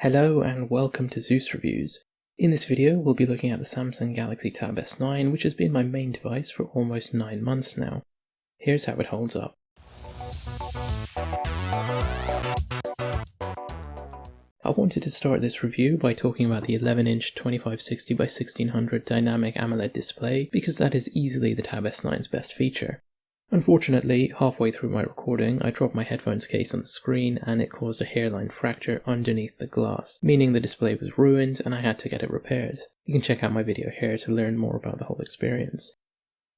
Hello and welcome to Zeus Reviews. In this video we'll be looking at the Samsung Galaxy Tab S9, which has been my main device for almost 9 months now. Here's how it holds up. I wanted to start this review by talking about the 11-inch 2560 by 1600 dynamic AMOLED display because that is easily the Tab S9's best feature. Unfortunately, halfway through my recording, I dropped my headphones case on the screen and it caused a hairline fracture underneath the glass, meaning the display was ruined and I had to get it repaired. You can check out my video here to learn more about the whole experience.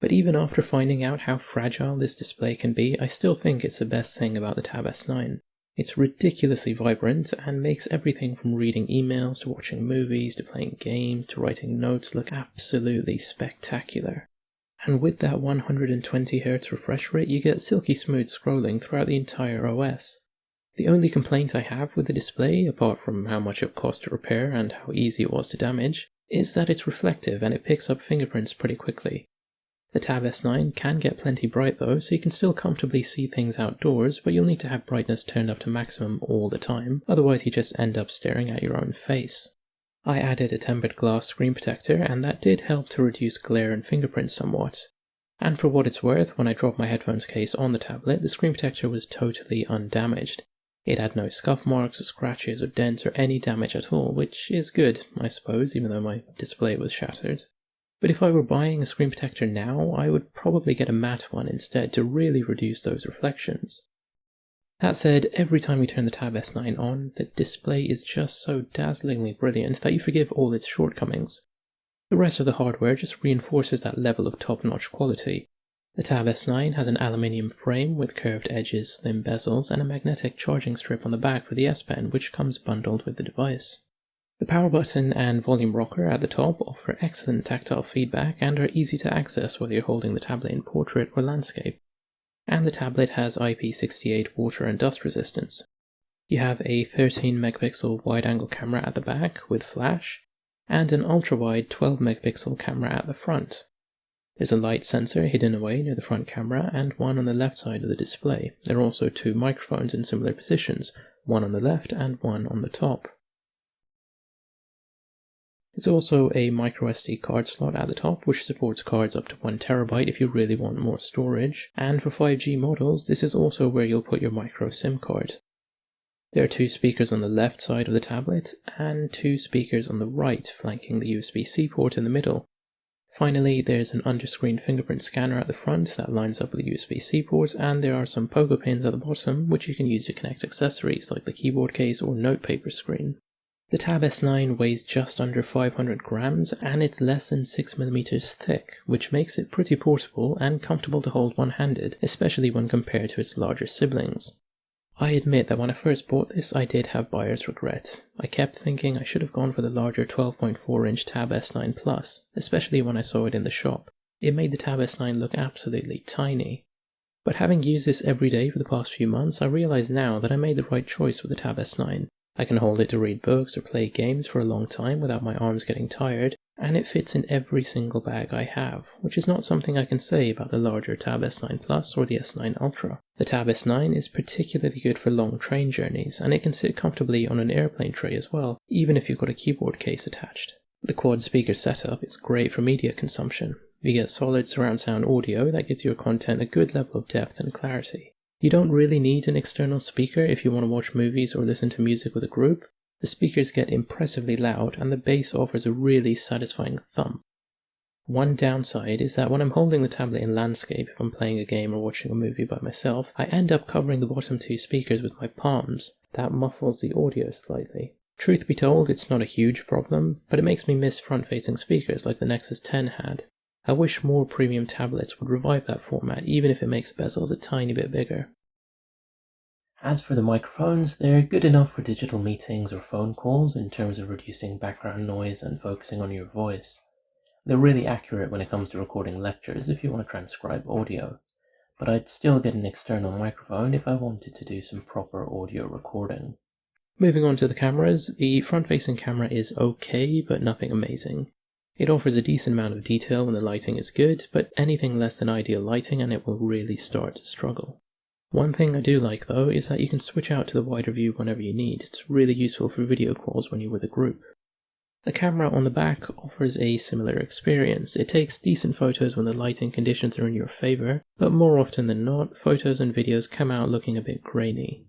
But even after finding out how fragile this display can be, I still think it's the best thing about the Tab S9. It's ridiculously vibrant and makes everything from reading emails to watching movies to playing games to writing notes look absolutely spectacular. And with that 120Hz refresh rate, you get silky smooth scrolling throughout the entire OS. The only complaint I have with the display, apart from how much it cost to repair and how easy it was to damage, is that it's reflective and it picks up fingerprints pretty quickly. The Tab S9 can get plenty bright though, so you can still comfortably see things outdoors, but you'll need to have brightness turned up to maximum all the time, otherwise you just end up staring at your own face. I added a tempered glass screen protector and that did help to reduce glare and fingerprints somewhat. And for what it's worth, when I dropped my headphones case on the tablet, the screen protector was totally undamaged. It had no scuff marks or scratches or dents or any damage at all, which is good, I suppose, even though my display was shattered. But if I were buying a screen protector now, I would probably get a matte one instead to really reduce those reflections. That said, every time you turn the Tab S9 on, the display is just so dazzlingly brilliant that you forgive all its shortcomings. The rest of the hardware just reinforces that level of top-notch quality. The Tab S9 has an aluminium frame with curved edges, slim bezels, and a magnetic charging strip on the back for the S Pen, which comes bundled with the device. The power button and volume rocker at the top offer excellent tactile feedback and are easy to access whether you're holding the tablet in portrait or landscape. And the tablet has IP68 water and dust resistance. You have a 13 megapixel wide-angle camera at the back with flash, and an ultra-wide 12 megapixel camera at the front. There's a light sensor hidden away near the front camera and one on the left side of the display. There are also two microphones in similar positions, one on the left and one on the top. There's also a microSD card slot at the top, which supports cards up to 1TB if you really want more storage, and for 5G models, this is also where you'll put your micro SIM card. There are two speakers on the left side of the tablet, and two speakers on the right, flanking the USB-C port in the middle. Finally, there's an underscreen fingerprint scanner at the front that lines up with the USB-C port, and there are some pogo pins at the bottom, which you can use to connect accessories like the keyboard case or notepaper screen. The Tab S9 weighs just under 500 grams and it's less than 6mm thick, which makes it pretty portable and comfortable to hold one-handed, especially when compared to its larger siblings. I admit that when I first bought this I did have buyer's regret. I kept thinking I should have gone for the larger 12.4-inch Tab S9 Plus, especially when I saw it in the shop. It made the Tab S9 look absolutely tiny. But having used this every day for the past few months, I realise now that I made the right choice with the Tab S9. I can hold it to read books or play games for a long time without my arms getting tired, and it fits in every single bag I have, which is not something I can say about the larger Tab S9 Plus or the S9 Ultra. The Tab S9 is particularly good for long train journeys, and it can sit comfortably on an airplane tray as well, even if you've got a keyboard case attached. The quad speaker setup is great for media consumption. You get solid surround sound audio that gives your content a good level of depth and clarity. You don't really need an external speaker if you want to watch movies or listen to music with a group. The speakers get impressively loud and the bass offers a really satisfying thump. One downside is that when I'm holding the tablet in landscape, if I'm playing a game or watching a movie by myself, I end up covering the bottom two speakers with my palms. That muffles the audio slightly. Truth be told, it's not a huge problem, but it makes me miss front-facing speakers like the Nexus 10 had. I wish more premium tablets would revive that format, even if it makes bezels a tiny bit bigger. As for the microphones, they're good enough for digital meetings or phone calls in terms of reducing background noise and focusing on your voice. They're really accurate when it comes to recording lectures if you want to transcribe audio, but I'd still get an external microphone if I wanted to do some proper audio recording. Moving on to the cameras, the front-facing camera is okay, but nothing amazing. It offers a decent amount of detail when the lighting is good, but anything less than ideal lighting and it will really start to struggle. One thing I do like though is that you can switch out to the wider view whenever you need. It's really useful for video calls when you're with a group. The camera on the back offers a similar experience. It takes decent photos when the lighting conditions are in your favour, but more often than not, photos and videos come out looking a bit grainy.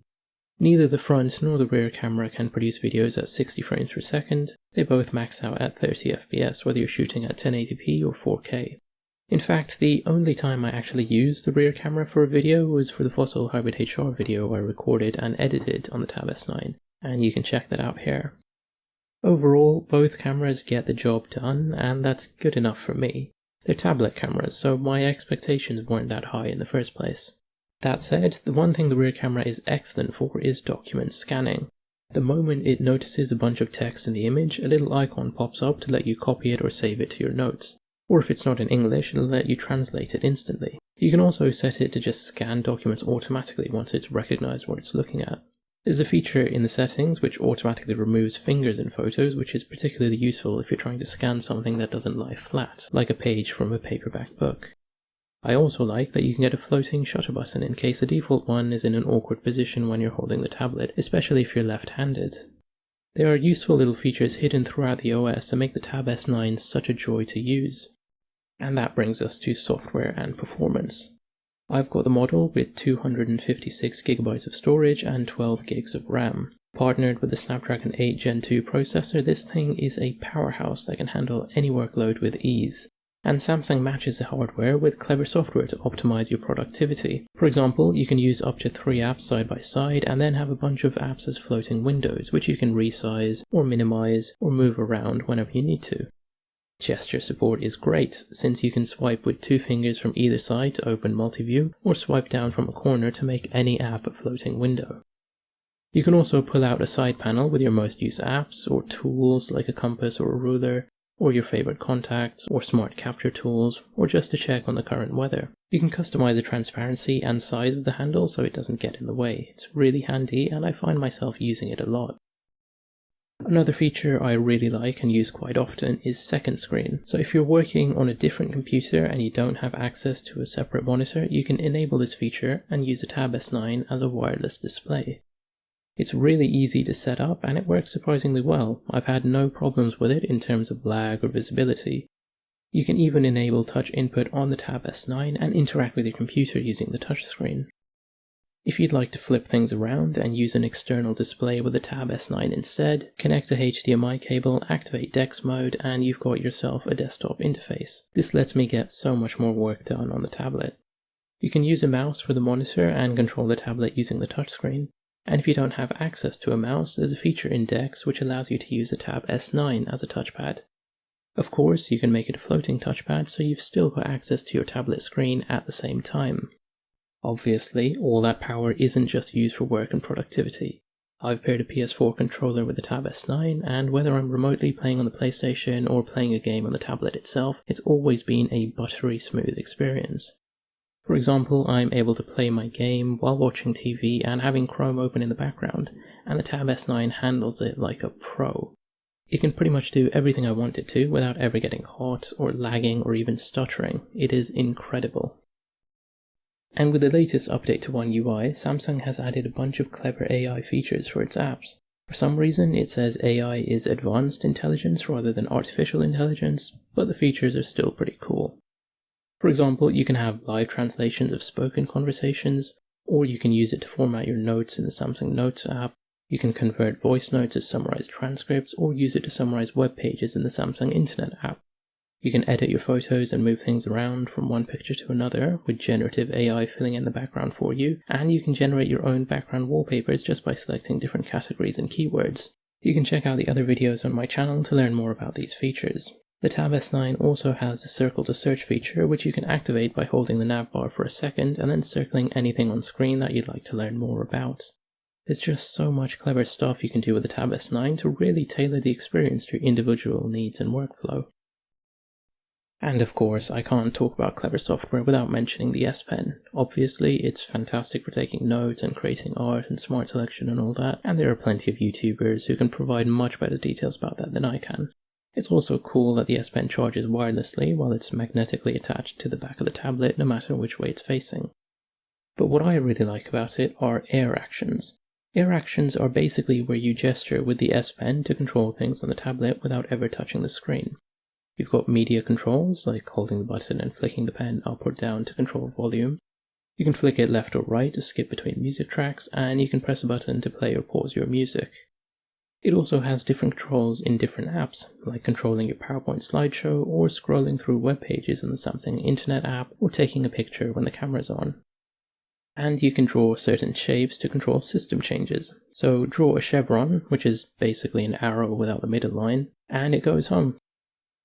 Neither the front nor the rear camera can produce videos at 60 frames per second. They both max out at 30 FPS, whether you're shooting at 1080p or 4K. In fact, the only time I actually used the rear camera for a video was for the Fossil Hybrid HR video I recorded and edited on the Tab S9, and you can check that out here. Overall, both cameras get the job done, and that's good enough for me. They're tablet cameras, so my expectations weren't that high in the first place. That said, the one thing the rear camera is excellent for is document scanning. The moment it notices a bunch of text in the image, a little icon pops up to let you copy it or save it to your notes. Or if it's not in English, it'll let you translate it instantly. You can also set it to just scan documents automatically once it's recognized what it's looking at. There's a feature in the settings which automatically removes fingers in photos, which is particularly useful if you're trying to scan something that doesn't lie flat, like a page from a paperback book. I also like that you can get a floating shutter button in case the default one is in an awkward position when you're holding the tablet, especially if you're left-handed. There are useful little features hidden throughout the OS that make the Tab S9 such a joy to use. And that brings us to software and performance. I've got the model with 256GB of storage and 12GB of RAM. Partnered with the Snapdragon 8 Gen 2 processor, this thing is a powerhouse that can handle any workload with ease. And Samsung matches the hardware with clever software to optimize your productivity. For example, you can use up to 3 apps side by side and then have a bunch of apps as floating windows, which you can resize or minimize or move around whenever you need to. Gesture support is great, since you can swipe with 2 fingers from either side to open multi-view, or swipe down from a corner to make any app a floating window. You can also pull out a side panel with your most used apps, or tools like a compass or a ruler, or your favorite contacts, or smart capture tools, or just to check on the current weather. You can customize the transparency and size of the handle so it doesn't get in the way. It's really handy, and I find myself using it a lot. Another feature I really like and use quite often is second screen. So if you're working on a different computer and you don't have access to a separate monitor, you can enable this feature and use a Tab S9 as a wireless display. It's really easy to set up and it works surprisingly well. I've had no problems with it in terms of lag or visibility. You can even enable touch input on the Tab S9 and interact with your computer using the touchscreen. If you'd like to flip things around and use an external display with the Tab S9 instead, connect a HDMI cable, activate DeX mode, and you've got yourself a desktop interface. This lets me get so much more work done on the tablet. You can use a mouse for the monitor and control the tablet using the touchscreen. And if you don't have access to a mouse, there's a feature in DeX which allows you to use the Tab S9 as a touchpad. Of course, you can make it a floating touchpad so you've still got access to your tablet screen at the same time. Obviously, all that power isn't just used for work and productivity. I've paired a PS4 controller with the Tab S9, and whether I'm remotely playing on the PlayStation or playing a game on the tablet itself, it's always been a buttery smooth experience. For example, I'm able to play my game while watching TV and having Chrome open in the background, and the Tab S9 handles it like a pro. It can pretty much do everything I want it to without ever getting hot or lagging or even stuttering. It is incredible. And with the latest update to One UI, Samsung has added a bunch of clever AI features for its apps. For some reason, it says AI is advanced intelligence rather than artificial intelligence, but the features are still pretty cool. For example, you can have live translations of spoken conversations, or you can use it to format your notes in the Samsung Notes app. You can convert voice notes as summarized transcripts, or use it to summarize web pages in the Samsung Internet app. You can edit your photos and move things around from one picture to another, with generative AI filling in the background for you, and you can generate your own background wallpapers just by selecting different categories and keywords. You can check out the other videos on my channel to learn more about these features. The Tab S9 also has the circle to search feature, which you can activate by holding the navbar for a second and then circling anything on screen that you'd like to learn more about. There's just so much clever stuff you can do with the Tab S9 to really tailor the experience to your individual needs and workflow. And of course, I can't talk about clever software without mentioning the S Pen. Obviously, it's fantastic for taking notes and creating art and smart selection and all that, and there are plenty of YouTubers who can provide much better details about that than I can. It's also cool that the S Pen charges wirelessly while it's magnetically attached to the back of the tablet no matter which way it's facing. But what I really like about it are air actions. Air actions are basically where you gesture with the S Pen to control things on the tablet without ever touching the screen. You've got media controls, like holding the button and flicking the pen up or down to control volume. You can flick it left or right to skip between music tracks, and you can press a button to play or pause your music. It also has different controls in different apps, like controlling your PowerPoint slideshow or scrolling through web pages in the Samsung Internet app or taking a picture when the camera's on. And you can draw certain shapes to control system changes. So draw a chevron, which is basically an arrow without the middle line, and it goes home.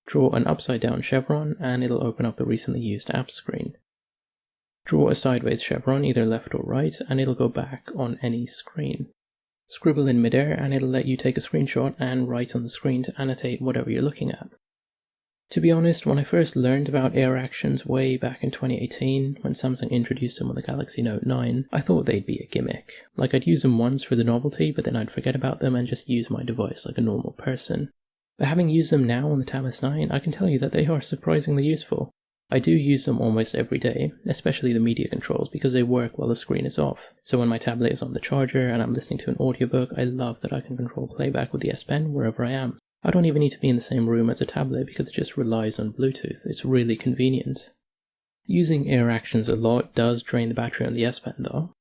Draw an upside down chevron and it'll open up the recently used app screen. Draw a sideways chevron, either left or right, and it'll go back on any screen. Scribble in midair and it'll let you take a screenshot and write on the screen to annotate whatever you're looking at. To be honest, when I first learned about air actions way back in 2018, when Samsung introduced them on the Galaxy Note 9, I thought they'd be a gimmick. Like I'd use them once for the novelty, but then I'd forget about them and just use my device like a normal person. But having used them now on the Tab S9, I can tell you that they are surprisingly useful. I do use them almost every day, especially the media controls, because they work while the screen is off. So when my tablet is on the charger and I'm listening to an audiobook, I love that I can control playback with the S Pen wherever I am. I don't even need to be in the same room as a tablet because it just relies on Bluetooth. It's really convenient. Using air actions a lot does drain the battery on the S Pen though.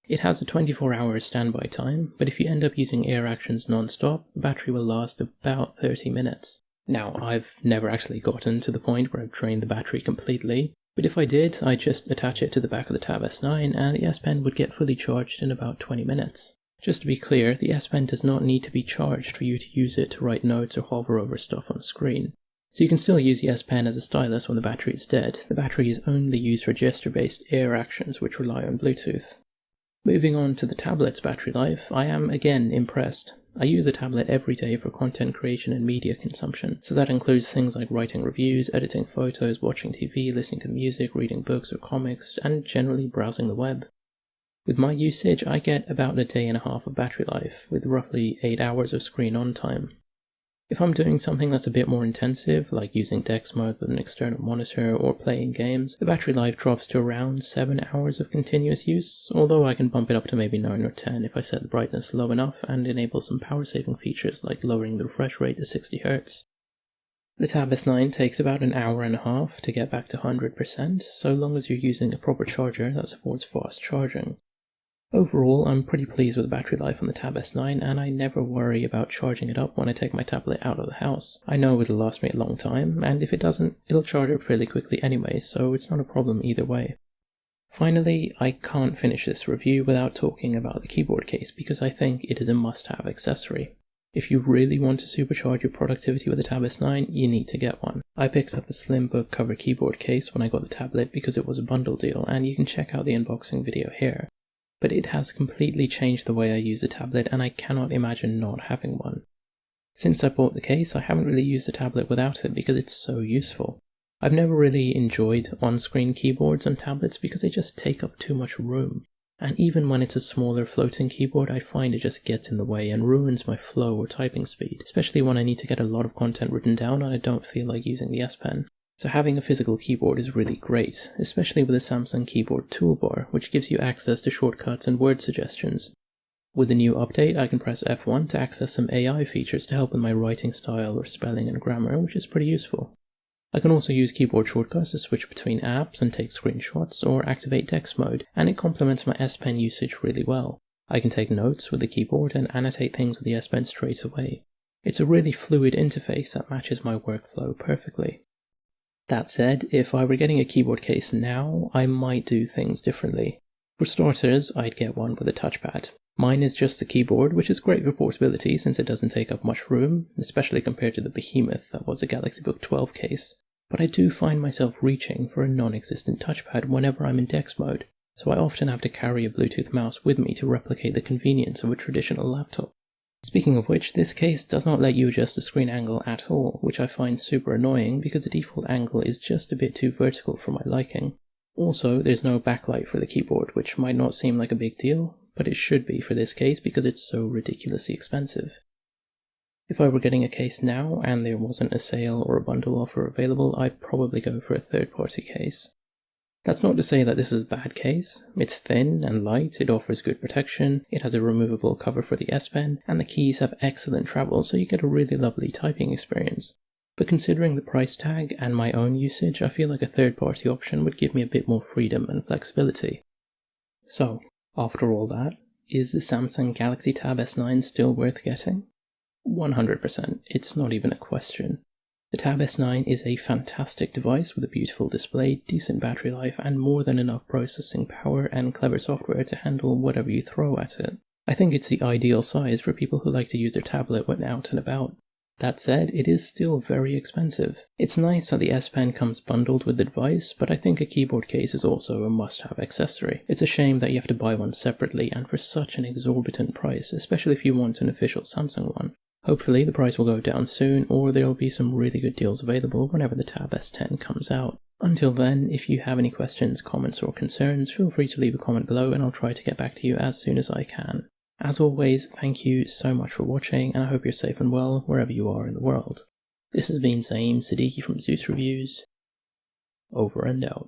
It has a 24-hour standby time, but if you end up using air actions non-stop, the battery will last about 30 minutes. Now, I've never actually gotten to the point where I've drained the battery completely, but if I did, I'd just attach it to the back of the Tab S9 and the S Pen would get fully charged in about 20 minutes. Just to be clear, the S Pen does not need to be charged for you to use it to write notes or hover over stuff on screen. So you can still use the S Pen as a stylus when the battery is dead. The battery is only used for gesture-based air actions which rely on Bluetooth. Moving on to the tablet's battery life, I am again impressed. I use a tablet every day for content creation and media consumption, so that includes things like writing reviews, editing photos, watching TV, listening to music, reading books or comics, and generally browsing the web. With my usage, I get about a day and a half of battery life, with roughly 8 hours of screen on time. If I'm doing something that's a bit more intensive, like using DeX mode with an external monitor or playing games, the battery life drops to around 7 hours of continuous use, although I can bump it up to maybe 9 or 10 if I set the brightness low enough and enable some power saving features like lowering the refresh rate to 60Hz. The Tab S9 takes about an hour and a half to get back to 100%, so long as you're using a proper charger that supports fast charging. Overall, I'm pretty pleased with the battery life on the Tab S9 and I never worry about charging it up when I take my tablet out of the house. I know it'll last me a long time, and if it doesn't, it'll charge up fairly quickly anyway, so it's not a problem either way. Finally, I can't finish this review without talking about the keyboard case because I think it is a must-have accessory. If you really want to supercharge your productivity with the Tab S9, you need to get one. I picked up a slim book cover keyboard case when I got the tablet because it was a bundle deal, and you can check out the unboxing video here. But it has completely changed the way I use a tablet and I cannot imagine not having one. Since I bought the case, I haven't really used the tablet without it because it's so useful. I've never really enjoyed on-screen keyboards on tablets because they just take up too much room. And even when it's a smaller floating keyboard, I find it just gets in the way and ruins my flow or typing speed, especially when I need to get a lot of content written down and I don't feel like using the S Pen. So having a physical keyboard is really great, especially with the Samsung keyboard toolbar, which gives you access to shortcuts and word suggestions. With the new update, I can press F1 to access some AI features to help with my writing style or spelling and grammar, which is pretty useful. I can also use keyboard shortcuts to switch between apps and take screenshots or activate DeX mode, and it complements my S Pen usage really well. I can take notes with the keyboard and annotate things with the S Pen straight away. It's a really fluid interface that matches my workflow perfectly. That said, if I were getting a keyboard case now, I might do things differently. For starters, I'd get one with a touchpad. Mine is just the keyboard, which is great for portability since it doesn't take up much room, especially compared to the behemoth that was a Galaxy Book 12 case. But I do find myself reaching for a non-existent touchpad whenever I'm in DeX mode, so I often have to carry a Bluetooth mouse with me to replicate the convenience of a traditional laptop. Speaking of which, this case does not let you adjust the screen angle at all, which I find super annoying because the default angle is just a bit too vertical for my liking. Also, there's no backlight for the keyboard, which might not seem like a big deal, but it should be for this case because it's so ridiculously expensive. If I were getting a case now and there wasn't a sale or a bundle offer available, I'd probably go for a third-party case. That's not to say that this is a bad case. It's thin and light, it offers good protection, it has a removable cover for the S Pen, and the keys have excellent travel, so you get a really lovely typing experience. But considering the price tag and my own usage, I feel like a third-party option would give me a bit more freedom and flexibility. So, after all that, is the Samsung Galaxy Tab S9 still worth getting? 100%, it's not even a question. The Tab S9 is a fantastic device with a beautiful display, decent battery life, and more than enough processing power and clever software to handle whatever you throw at it. I think it's the ideal size for people who like to use their tablet when out and about. That said, it is still very expensive. It's nice that the S Pen comes bundled with the device, but I think a keyboard case is also a must-have accessory. It's a shame that you have to buy one separately and for such an exorbitant price, especially if you want an official Samsung one. Hopefully the price will go down soon, or there will be some really good deals available whenever the Tab S10 comes out. Until then, if you have any questions, comments or concerns, feel free to leave a comment below and I'll try to get back to you as soon as I can. As always, thank you so much for watching, and I hope you're safe and well wherever you are in the world. This has been Zaeem Siddiqui from Zeus Reviews. Over and out.